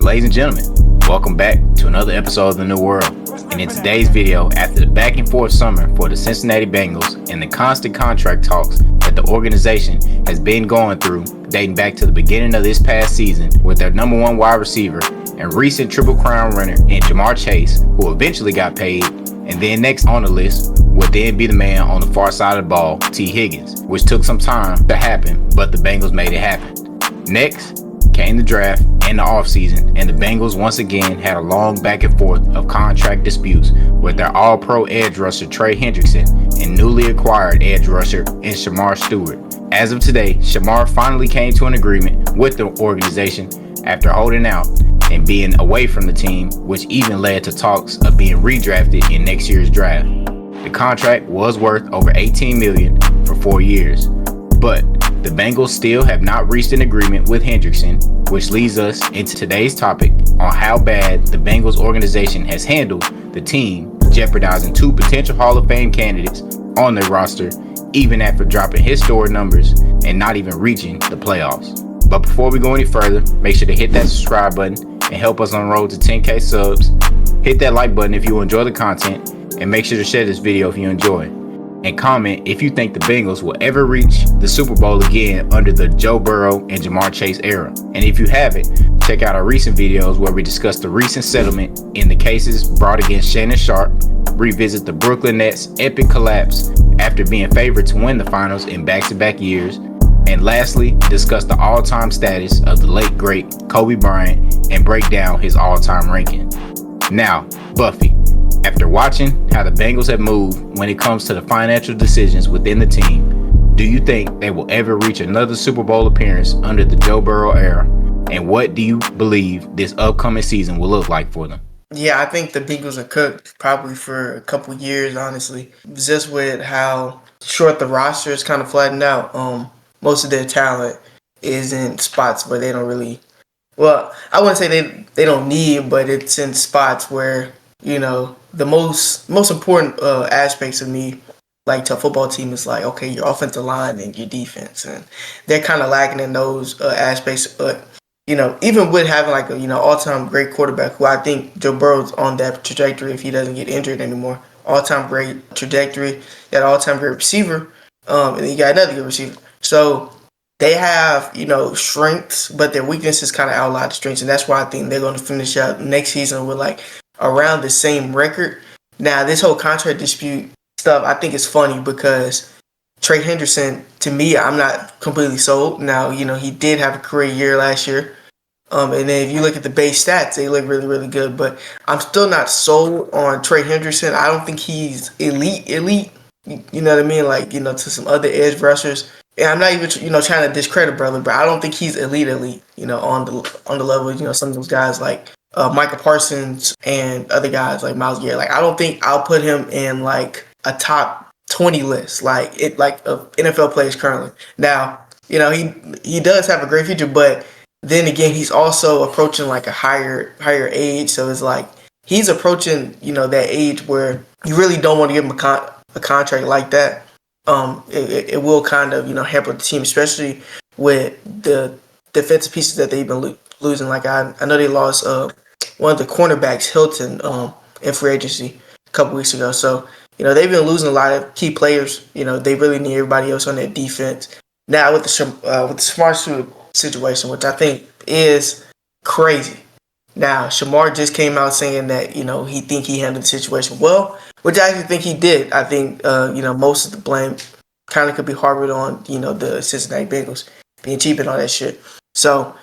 Ladies and gentlemen, welcome back to another episode of The New World. And in today's video, after the back and forth summer for the Cincinnati Bengals and the constant contract talks that the organization has been going through dating back to the beginning of this past season with their number one wide receiver and recent Triple Crown runner in Ja'Marr Chase, who eventually got paid, and then next on the list would then be the man on the far side of the ball, T. Higgins, which took some time to happen, but the Bengals made it happen. Next came the draft and the offseason, and the Bengals once again had a long back and forth of contract disputes with their all-pro edge rusher Trey Hendrickson and newly acquired edge rusher in Shemar Stewart. As of today, Shemar finally came to an agreement with the organization after holding out and being away from the team, which even led to talks of being redrafted in next year's draft. The contract was worth over $18 million for 4 years, but the Bengals still have not reached an agreement with Hendrickson, which leads us into today's topic on how bad the Bengals organization has handled the team, jeopardizing two potential Hall of Fame candidates on their roster, even after dropping historic numbers and not even reaching the playoffs. But before we go any further, make sure to hit that subscribe button and help us on the road to 10K subs. Hit that like button if you enjoy the content, and make sure to share this video if you enjoy it. And comment if you think the Bengals will ever reach the Super Bowl again under the Joe Burrow and Ja'Marr Chase era. And if you haven't, check out our recent videos where we discuss the recent settlement in the cases brought against Shannon Sharp, revisit the Brooklyn Nets' epic collapse after being favored to win the finals in back-to-back years, and lastly, discuss the all-time status of the late great Kobe Bryant and break down his all-time ranking. Now, Buffy, after watching how the Bengals have moved when it comes to the financial decisions within the team, do you think they will ever reach another Super Bowl appearance under the Joe Burrow era? And what do you believe this upcoming season will look like for them? Yeah, I think the Bengals are cooked probably for a couple years, honestly. Just with how short the roster is kind of flattened out. Most of their talent is in spots where they don't really, well, I wouldn't say they don't need, but it's in spots where, you know, the most important aspects of me, like to a football team, is like, okay, your offensive line and your defense, and they're kind of lacking in those aspects. But you know, even with having like a all-time great quarterback, who I think Joe Burrow's on that trajectory if he doesn't get injured anymore, all-time great trajectory, you got all-time great receiver, and then you got another good receiver. So they have, strengths, but their weaknesses kind of outlie the strengths, and that's why I think they're going to finish out next season with like around the same record. Now, this whole contract dispute stuff, I think is funny because Trey Hendrickson, to me, I'm not completely sold. Now, he did have a career year last year. And then if you look at the base stats, they look really, really good. But I'm still not sold on Trey Hendrickson. I don't think he's elite. You know what I mean? Like, to some other edge rushers. And I'm not even, trying to discredit brother, but I don't think he's elite, on the level, some of those guys like Michael Parsons and other guys like Myles Garrett. Like, I don't think I'll put him in like a top 20 list, like of NFL players currently. Now, he does have a great future, but then again, he's also approaching like a higher age. So it's like he's approaching, that age where you really don't want to give him a contract like that. It will kind of, hamper the team, especially with the defensive pieces that they've been losing. Like I know they lost one of the cornerbacks, Hilton, in free agency a couple weeks ago. So, they've been losing a lot of key players. They really need everybody else on their defense. Now with the Smart situation, which I think is crazy. Now, Shemar just came out saying that, he think he handled the situation well, which I actually think he did. I think, most of the blame kind of could be harbored on, the Cincinnati Bengals being cheap and all that shit. So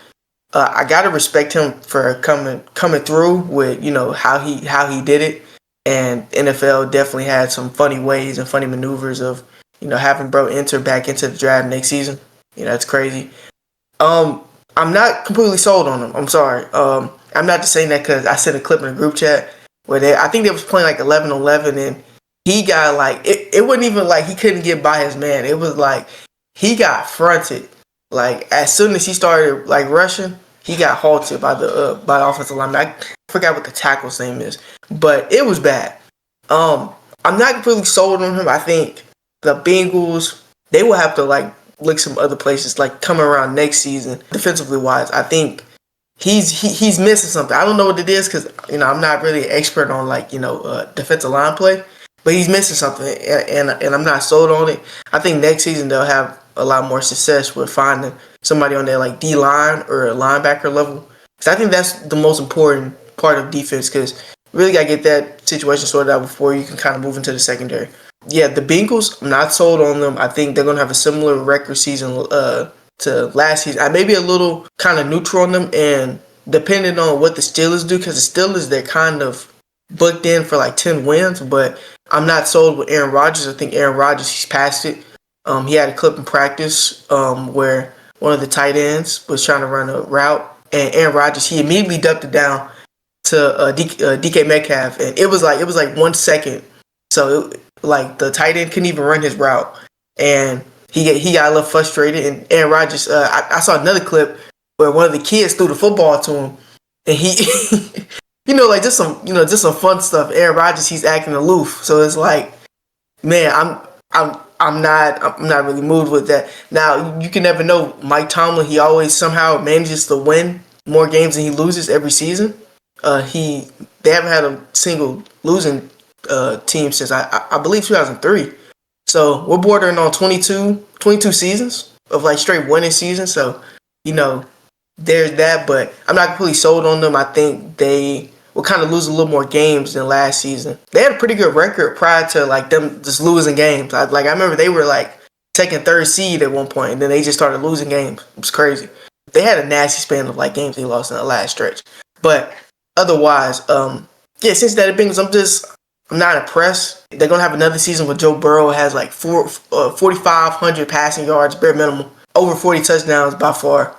I got to respect him for coming through with, how he did it. And NFL definitely had some funny ways and funny maneuvers of, having bro enter back into the draft next season. It's crazy. I'm not completely sold on him. I'm sorry. I'm not just saying that because I sent a clip in a group chat where I think they was playing like 11-11, and he got like, it wasn't even like he couldn't get by his man. It was like he got fronted. Like as soon as he started like rushing, he got halted by the offensive lineman. I forgot what the tackle's name is, but it was bad. I'm not completely sold on him. I think the Bengals, they will have to like look some other places, like coming around next season, defensively wise. I think he's missing something. I don't know what it is because I'm not really an expert on like defensive line play, but he's missing something, and I'm not sold on it. I think next season they'll have a lot more success with finding somebody on their like D line or linebacker level. Because I think that's the most important part of defense. Because really got to get that situation sorted out before you can kind of move into the secondary. Yeah, the Bengals, I'm not sold on them. I think they're gonna have a similar record season to last season. I may be a little kind of neutral on them, and depending on what the Steelers do, because the Steelers they're kind of booked in for like 10 wins, but I'm not sold with Aaron Rodgers. I think Aaron Rodgers he's past it. He had a clip in practice where one of the tight ends was trying to run a route, and Aaron Rodgers he immediately ducked it down to DK Metcalf, and it was like 1 second. So like the tight end couldn't even run his route, and he got a little frustrated. And Aaron Rodgers, I saw another clip where one of the kids threw the football to him, and he, like just some fun stuff. Aaron Rodgers, he's acting aloof, so it's like, man, I'm not really moved with that. Now you can never know. Mike Tomlin, he always somehow manages to win more games than he loses every season. They haven't had a single losing team since I believe 2003. So we're bordering on 22 seasons of like straight winning seasons. So, there's that, but I'm not completely sold on them. I think they will kind of lose a little more games than last season. They had a pretty good record prior to like them just losing games. I remember they were like second, third seed at one point, and then they just started losing games. It was crazy. They had a nasty span of like games they lost in the last stretch. But otherwise, Cincinnati Bengals, I'm not impressed. They're going to have another season where Joe Burrow has like 4,500 passing yards, bare minimum, over 40 touchdowns by far.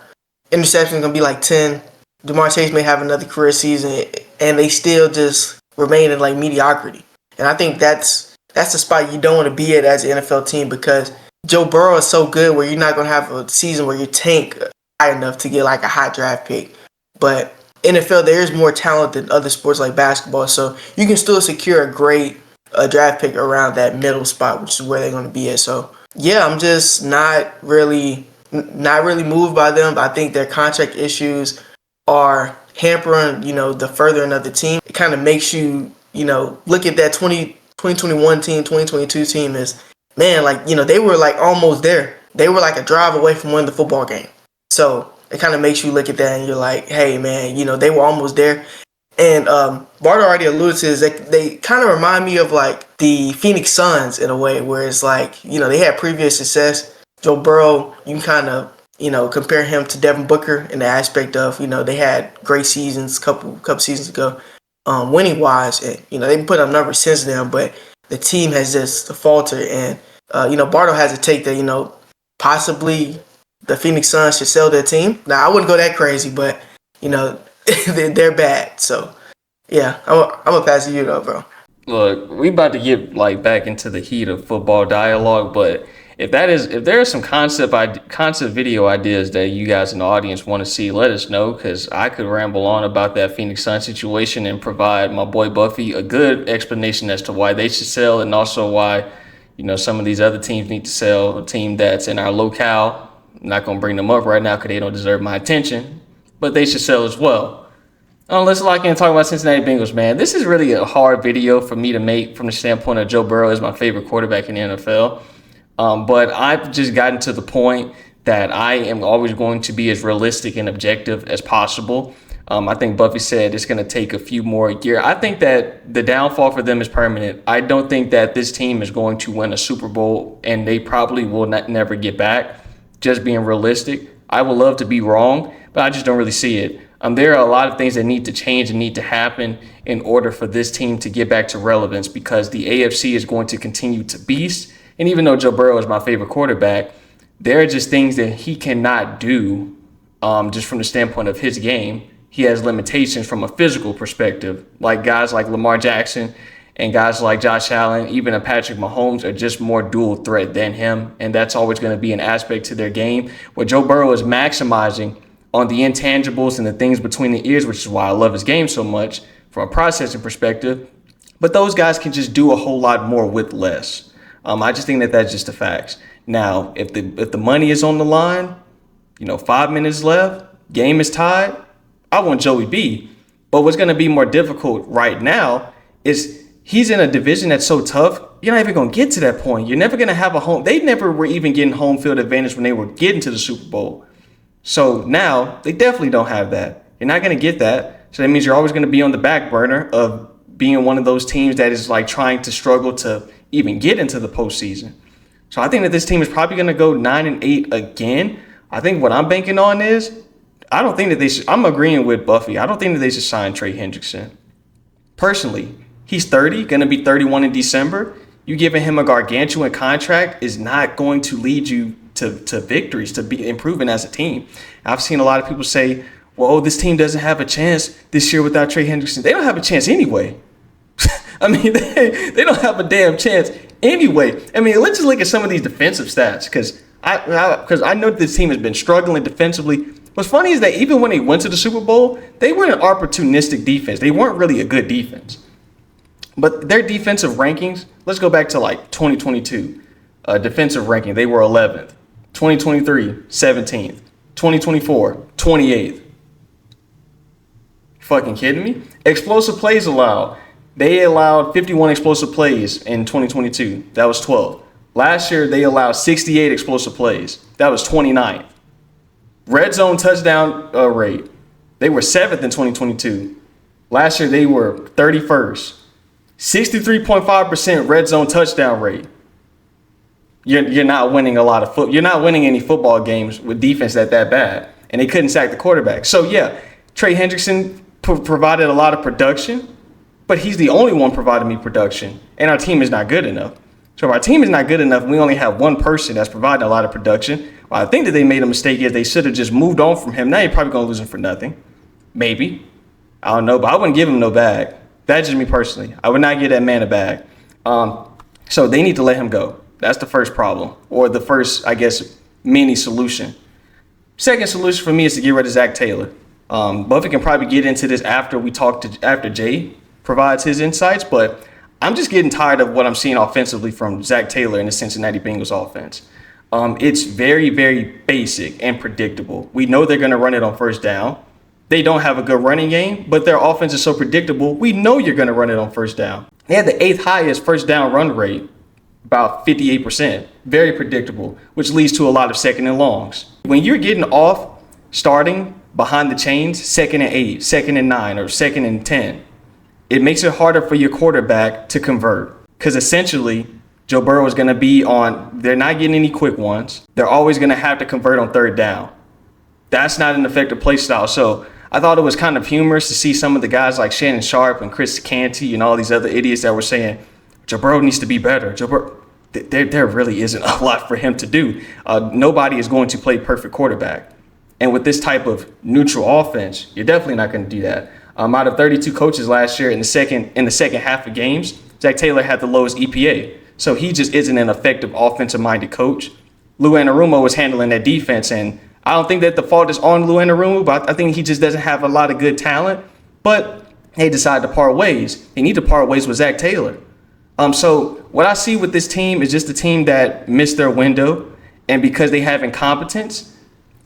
Interceptions going to be like 10. Jamar Chase may have another career season, and they still just remain in like mediocrity. And I think that's the spot you don't want to be at as an NFL team, because Joe Burrow is so good where you're not going to have a season where you tank high enough to get like a high draft pick. But NFL, there is more talent than other sports like basketball, so you can still secure a great draft pick around that middle spot, which is where they're going to be at. So yeah, I'm just not really moved by them. I think their contract issues are hampering, the furthering of the team. It kind of makes you, look at that 2021 team, 2022 team as, man, like, they were like almost there. They were like a drive away from winning the football game. So it kind of makes you look at that and you're like, hey, man, they were almost there. And Bart already alluded to this. They kind of remind me of like the Phoenix Suns in a way, where it's like, they had previous success. Joe Burrow, you can kind of, compare him to Devin Booker in the aspect of, they had great seasons couple seasons ago, winning wise. And, they've put up numbers since then, but the team has just faltered. And, Bardo has a take that, possibly the Phoenix Suns should sell their team. Now, I wouldn't go that crazy, but, they're bad. So, yeah, I'm going to pass it to you, though, bro. Look, we about to get like back into the heat of football dialogue, but if there are some concept video ideas that you guys in the audience want to see, let us know, because I could ramble on about that Phoenix Suns situation and provide my boy Buffy a good explanation as to why they should sell, and also why, some of these other teams need to sell. A team that's in our locale, I'm not going to bring them up right now because they don't deserve my attention, but they should sell as well. Let's lock in and talk about Cincinnati Bengals, man. This is really a hard video for me to make from the standpoint of Joe Burrow is my favorite quarterback in the NFL. But I've just gotten to the point that I am always going to be as realistic and objective as possible. I think Buffy said it's going to take a few more years. I think that the downfall for them is permanent. I don't think that this team is going to win a Super Bowl, and they probably will never get back. Just being realistic. I would love to be wrong, but I just don't really see it. There are a lot of things that need to change and need to happen in order for this team to get back to relevance, because the AFC is going to continue to beast. And even though Joe Burrow is my favorite quarterback, there are just things that he cannot do just from the standpoint of his game. He has limitations from a physical perspective, like guys like Lamar Jackson and guys like Josh Allen, even a Patrick Mahomes, are just more dual threat than him. And that's always going to be an aspect to their game where Joe Burrow is maximizing on the intangibles and the things between the ears, which is why I love his game so much from a processing perspective. But those guys can just do a whole lot more with less. I just think that that's just the facts. Now, if the money is on the line, 5 minutes left, game is tied, I want Joey B. But what's going to be more difficult right now is he's in a division that's so tough. You're not even going to get to that point. You're never going to have a home. They never were even getting home field advantage when they were getting to the Super Bowl. So now they definitely don't have that. You're not going to get that. So that means you're always going to be on the back burner of being one of those teams that is like trying to struggle to even get into the postseason. So I think that this team is probably going to go 9-8 again. I think what I'm banking on is I don't think that they should. I'm agreeing with Buffy. I don't think that they should sign Trey Hendrickson. Personally, he's 30, going to be 31 in December. You giving him a gargantuan contract is not going to lead you to victories, to be improving as a team. I've seen a lot of people say, well, this team doesn't have a chance this year without Trey Hendrickson. They don't have a chance anyway. I mean, they don't have a damn chance anyway. I mean, let's just look at some of these defensive stats because I know this team has been struggling defensively. What's funny is that even when they went to the Super Bowl, they were an opportunistic defense. They weren't really a good defense. But their defensive rankings, let's go back to like 2022. Defensive ranking, they were 11th. 2023, 17th. 2024, 28th. Fucking kidding me? Explosive plays allowed. They allowed 51 explosive plays in 2022. That was 12th. Last year, they allowed 68 explosive plays. That was 29th. Red zone touchdown rate. They were 7th in 2022. Last year, they were 31st. 63.5% red zone touchdown rate. You're not winning a lot of You're not winning any football games with defense that bad. And they couldn't sack the quarterback. So, yeah, Trey Hendrickson provided a lot of production. But he's the only one providing me production. And our team is not good enough. So if our team is not good enough, we only have one person that's providing a lot of production. Well, I think that they made a mistake is they should have just moved on from him. Now you're probably going to lose him for nothing. Maybe. I don't know, but I wouldn't give him no bag. That's just me personally. I would not give that man a bag. So they need to let him go. That's the first problem. Or the first, I guess, mini solution. Second solution for me is to get rid of Zach Taylor. Buffy can probably get into this after Jay provides his insights, but I'm just getting tired of what I'm seeing offensively from Zach Taylor in the Cincinnati Bengals offense. It's very, very basic and predictable. We know they're going to run it on first down. They don't have a good running game, but their offense is so predictable. We know you're going to run it on first down. They had the 8th highest first down run rate, about 58%. Very predictable, which leads to a lot of second and longs. When you're getting off starting behind the chains, 2nd and 8, 2nd and 9, or 2nd and 10, it makes it harder for your quarterback to convert because essentially Joe Burrow is going to be they're not getting any quick ones. They're always going to have to convert on third down. That's not an effective play style. So I thought it was kind of humorous to see some of the guys like Shannon Sharp and Chris Canty and all these other idiots that were saying Joe Burrow needs to be better. Joe Burrow, there really isn't a lot for him to do. Nobody is going to play perfect quarterback. And with this type of neutral offense, you're definitely not going to do that. Out of 32 coaches last year in the second half of games, Zach Taylor had the lowest EPA. So he just isn't an effective offensive-minded coach. Lou Anarumo was handling that defense, and I don't think that the fault is on Lou Anarumo, but I think he just doesn't have a lot of good talent. But they decided to part ways. They need to part ways with Zach Taylor. So what I see with this team is just a team that missed their window, and because they have incompetence,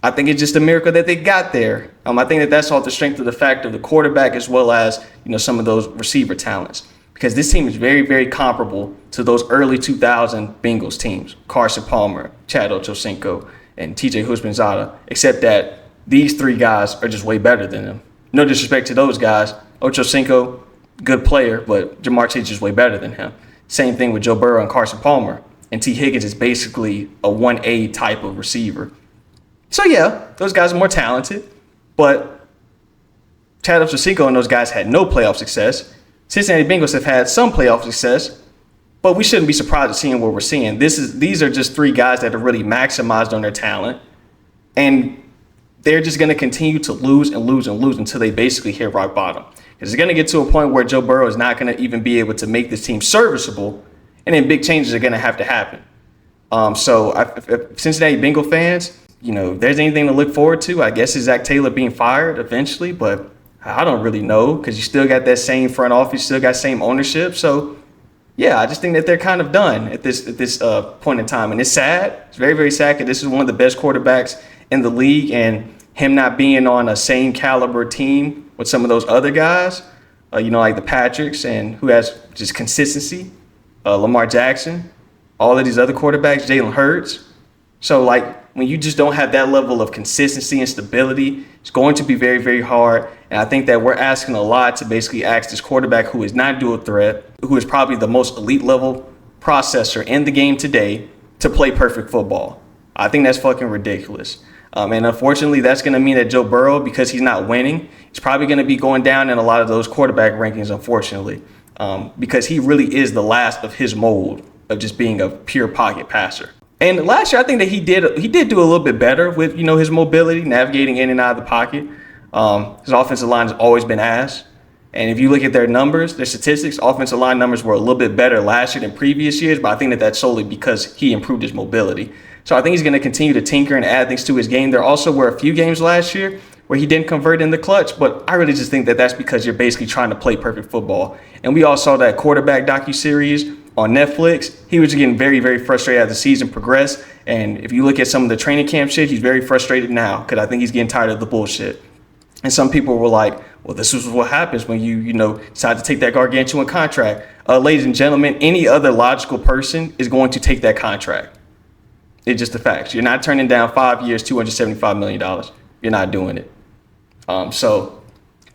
I think it's just a miracle that they got there. I think that that's all the strength of the fact of the quarterback as well as, some of those receiver talents. Because this team is very, very comparable to those early 2000 Bengals teams. Carson Palmer, Chad Ochocinco, and TJ Houshmandzadeh, except that these three guys are just way better than them. No disrespect to those guys. Ochocinco, good player, but Jamar Chase is way better than him. Same thing with Joe Burrow and Carson Palmer. And T. Higgins is basically a 1A type of receiver. So, yeah, those guys are more talented, but Chad Ochocinco and those guys had no playoff success. Cincinnati Bengals have had some playoff success, but we shouldn't be surprised at seeing what we're seeing. These are just three guys that have really maximized on their talent, and they're just going to continue to lose and lose and lose until they basically hit rock bottom. It's going to get to a point where Joe Burrow is not going to even be able to make this team serviceable, and then big changes are going to have to happen. If Cincinnati Bengal fans, if there's anything to look forward to, I guess is Zach Taylor being fired eventually, but I don't really know because you still got that same front office, you still got same ownership. So, yeah, I just think that they're kind of done at this point in time. And it's sad. It's very, very sad because this is one of the best quarterbacks in the league. And him not being on a same caliber team with some of those other guys, like the Patricks and who has just consistency, Lamar Jackson, all of these other quarterbacks, Jalen Hurts. So like when you just don't have that level of consistency and stability, it's going to be very, very hard. And I think that we're asking a lot to basically ask this quarterback who is not dual threat, who is probably the most elite level processor in the game today, to play perfect football. I think that's fucking ridiculous. And unfortunately, that's going to mean that Joe Burrow, because he's not winning, he's probably going to be going down in a lot of those quarterback rankings, unfortunately, because he really is the last of his mold of just being a pure pocket passer. And last year, I think that he did do a little bit better with, his mobility, navigating in and out of the pocket. His offensive line has always been ass. And if you look at their numbers, their statistics, offensive line numbers were a little bit better last year than previous years, but I think that that's solely because he improved his mobility. So I think he's going to continue to tinker and add things to his game. There also were a few games last year where he didn't convert in the clutch, but I really just think that that's because you're basically trying to play perfect football. And we all saw that quarterback docuseries on Netflix. He was getting very, very frustrated as the season progressed. And if you look at some of the training camp shit, he's very frustrated now because I think he's getting tired of the bullshit. And some people were like, well, this is what happens when you decide to take that gargantuan contract. Ladies and gentlemen, any other logical person is going to take that contract. It's just the facts. You're not turning down 5 years, $275 million. You're not doing it. So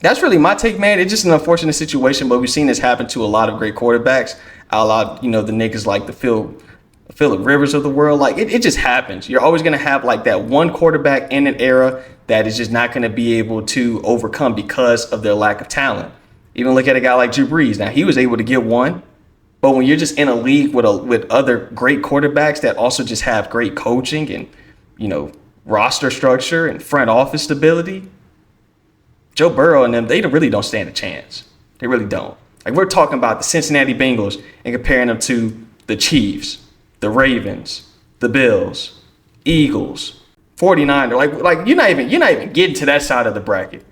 that's really my take, man. It's just an unfortunate situation, but we've seen this happen to a lot of great quarterbacks. A lot, the niggas like the Phillip Rivers of the world. Like it just happens. You're always going to have like that one quarterback in an era that is just not going to be able to overcome because of their lack of talent. Even look at a guy like Drew Brees. Now he was able to get one, but when you're just in a league with other great quarterbacks that also just have great coaching and roster structure and front office stability, Joe Burrow and them, they really don't stand a chance. They really don't. Like we're talking about the Cincinnati Bengals and comparing them to the Chiefs, the Ravens, the Bills, Eagles, 49ers. Like you're not even getting to that side of the bracket.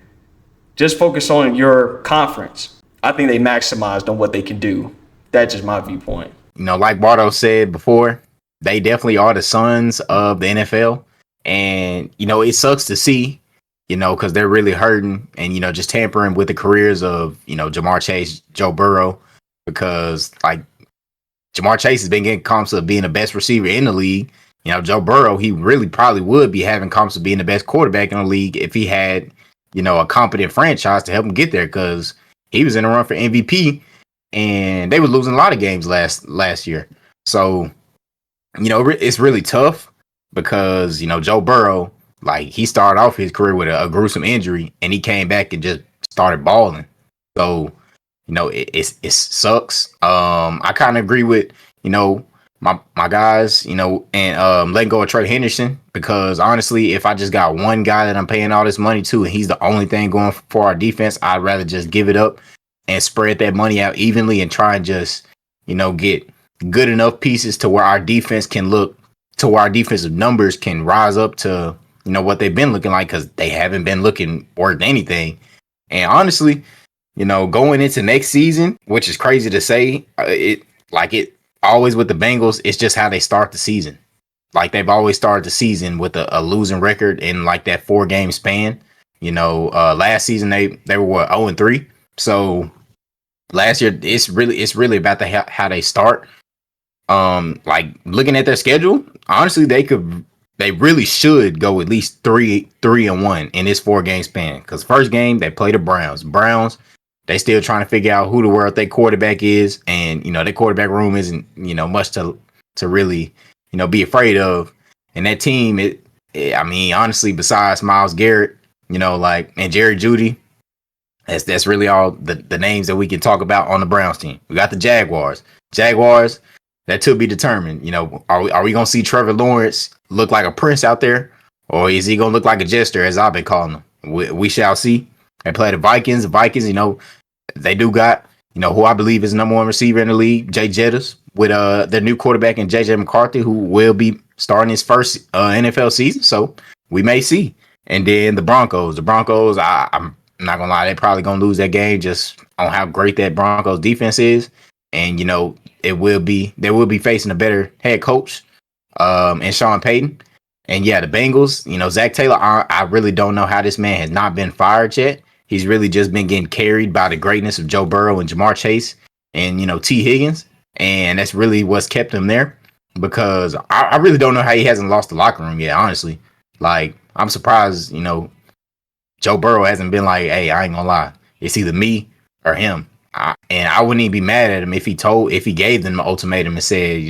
Just focus on your conference. I think they maximized on what they can do. That's just my viewpoint. Like Bardo said before, they definitely are the sons of the NFL. And, it sucks to see, because they're really hurting and, just tampering with the careers of, Jamar Chase, Joe Burrow, because like Jamar Chase has been getting comps of being the best receiver in the league. Joe Burrow, he really probably would be having comps of being the best quarterback in the league if he had, a competent franchise to help him get there, because he was in a run for MVP and they were losing a lot of games last year. So, it's really tough because, Joe Burrow, like he started off his career with a gruesome injury and he came back and just started balling. So, it sucks. I kind of agree with, my guys, and letting go of Trey Henderson, because honestly, if I just got one guy that I'm paying all this money to and he's the only thing going for our defense, I'd rather just give it up and spread that money out evenly and try and just, get good enough pieces to where our defense can look, to where our defensive numbers can rise up to, what they've been looking like, because they haven't been looking worth anything. And honestly, going into next season, which is crazy to say, it always with the Bengals, it's just how they start the season. Like they've always started the season with a losing record in like that 4-game span. Last season they were 0-3. So last year it's really about how they start. Like looking at their schedule, honestly, they really should go at least 3-1 in this 4-game span. Because first game they play the Browns. They still trying to figure out who the world their quarterback is, and their quarterback room isn't much to really be afraid of. And that team, honestly, besides Myles Garrett, and Jerry Jeudy, that's really all the names that we can talk about on the Browns team. We got the Jaguars, that to be determined. Are we gonna see Trevor Lawrence look like a prince out there, or is he gonna look like a jester, as I've been calling him? We shall see. They play the Vikings. The Vikings, they do got, who I believe is number one receiver in the league, Jay Jettis, with their new quarterback in JJ McCarthy, who will be starting his first NFL season. So we may see. And then the Broncos. I'm not gonna lie, they're probably gonna lose that game just on how great that Broncos defense is. And they will be facing a better head coach, and Sean Payton. And yeah, the Bengals, Zach Taylor, I really don't know how this man has not been fired yet. He's really just been getting carried by the greatness of Joe Burrow and Jamar Chase and, T. Higgins. And that's really what's kept him there because I really don't know how he hasn't lost the locker room yet, honestly. Like, I'm surprised, Joe Burrow hasn't been like, hey, I ain't gonna lie. It's either me or him. And I wouldn't even be mad at him if he gave them an ultimatum and said,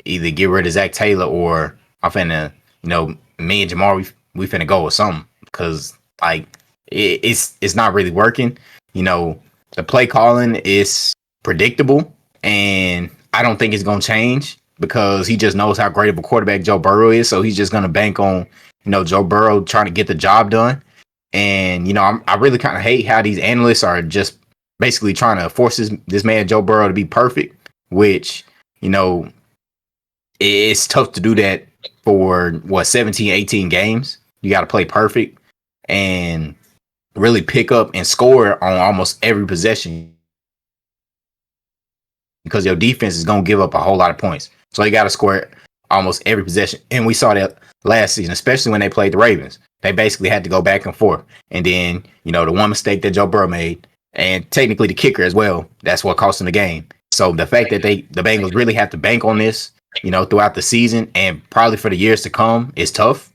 either get rid of Zach Taylor or I'm finna, me and Jamar, we finna go with something. Cause like it's not really working. The play calling is predictable and I don't think it's gonna change because he just knows how great of a quarterback Joe Burrow is. So he's just gonna bank on, Joe Burrow trying to get the job done. And, I really kind of hate how these analysts are just basically trying to force this man, Joe Burrow, to be perfect, which, it's tough to do that for 17, 18 games. You got to play perfect and really pick up and score on almost every possession because your defense is going to give up a whole lot of points. So you got to score almost every possession. And we saw that last season, especially when they played the Ravens. They basically had to go back and forth. And then, the one mistake that Joe Burrow made, and technically the kicker as well, that's what cost them the game. So the fact that the Bengals really have to bank on this, throughout the season and probably for the years to come is tough.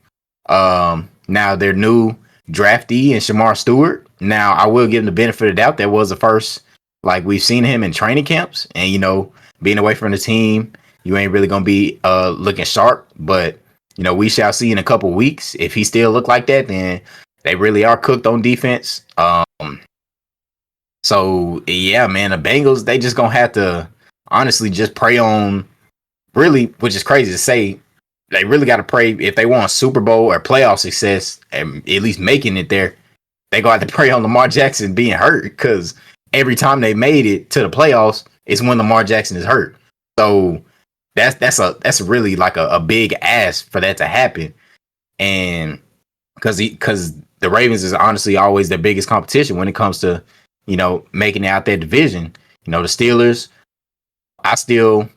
Now their new draftee and Shamar Stewart. Now I will give him the benefit of the doubt. That was the first, like we've seen him in training camps and, being away from the team, you ain't really going to be looking sharp, but we shall see in a couple weeks. If he still look like that, then they really are cooked on defense. So yeah, man, the Bengals, they just going to have to honestly just pray on really, which is crazy to say, they really got to pray if they want Super Bowl or playoff success and at least making it there. They going to have to pray on Lamar Jackson being hurt because every time they made it to the playoffs, it's when Lamar Jackson is hurt. So that's really like a big ask for that to happen. And because the Ravens is honestly always their biggest competition when it comes to, making it out that division. The Steelers, I still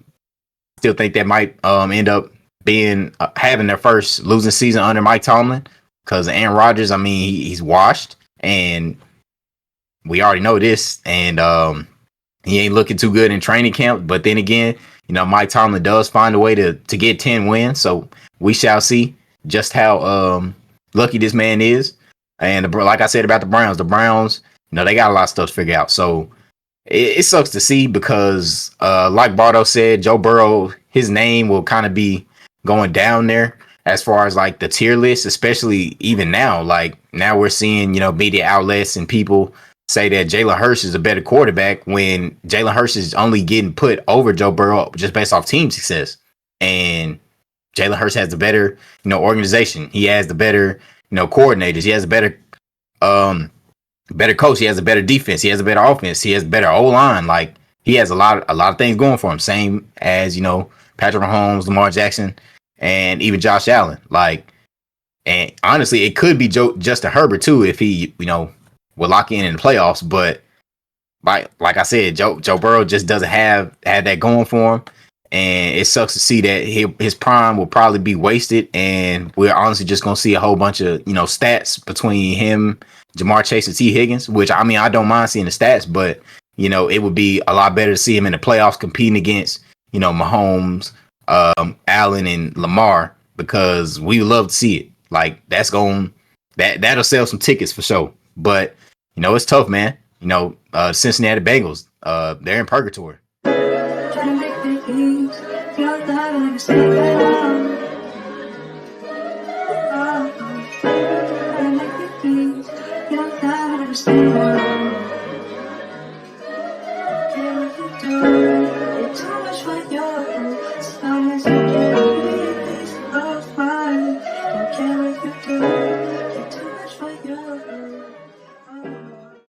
think that might end up being having their first losing season under Mike Tomlin because Aaron Rodgers, I mean, he's washed and we already know this, and he ain't looking too good in training camp. But then again, Mike Tomlin does find a way to get 10 wins, so we shall see just how lucky this man is. And like I said about the Browns, they got a lot of stuff to figure out. So it sucks to see because, like Bardo said, Joe Burrow, his name will kind of be going down there as far as like the tier list, especially even now. Like now we're seeing, media outlets and people say that Jalen Hurts is a better quarterback when Jalen Hurts is only getting put over Joe Burrow just based off team success. And Jalen Hurts has the better, organization. He has the better, coordinators. He has a better coach. He has a better defense. He has a better offense. He has a better O-line. Like he has a lot of things going for him. Same as, Patrick Mahomes, Lamar Jackson, and even Josh Allen. Like, and honestly, it could be Justin Herbert too if he, would lock in the playoffs. But like I said, Joe Burrow just doesn't have that going for him. And it sucks to see that his prime will probably be wasted. And we're honestly just going to see a whole bunch of, stats between him, Jamar Chase, and T. Higgins, which, I mean, I don't mind seeing the stats, but, it would be a lot better to see him in the playoffs competing against, Mahomes, Allen, and Lamar, because we love to see it. Like, that'll sell some tickets for sure. But, it's tough, man. Cincinnati Bengals, they're in purgatory. Trying to make me leave, feel that I'm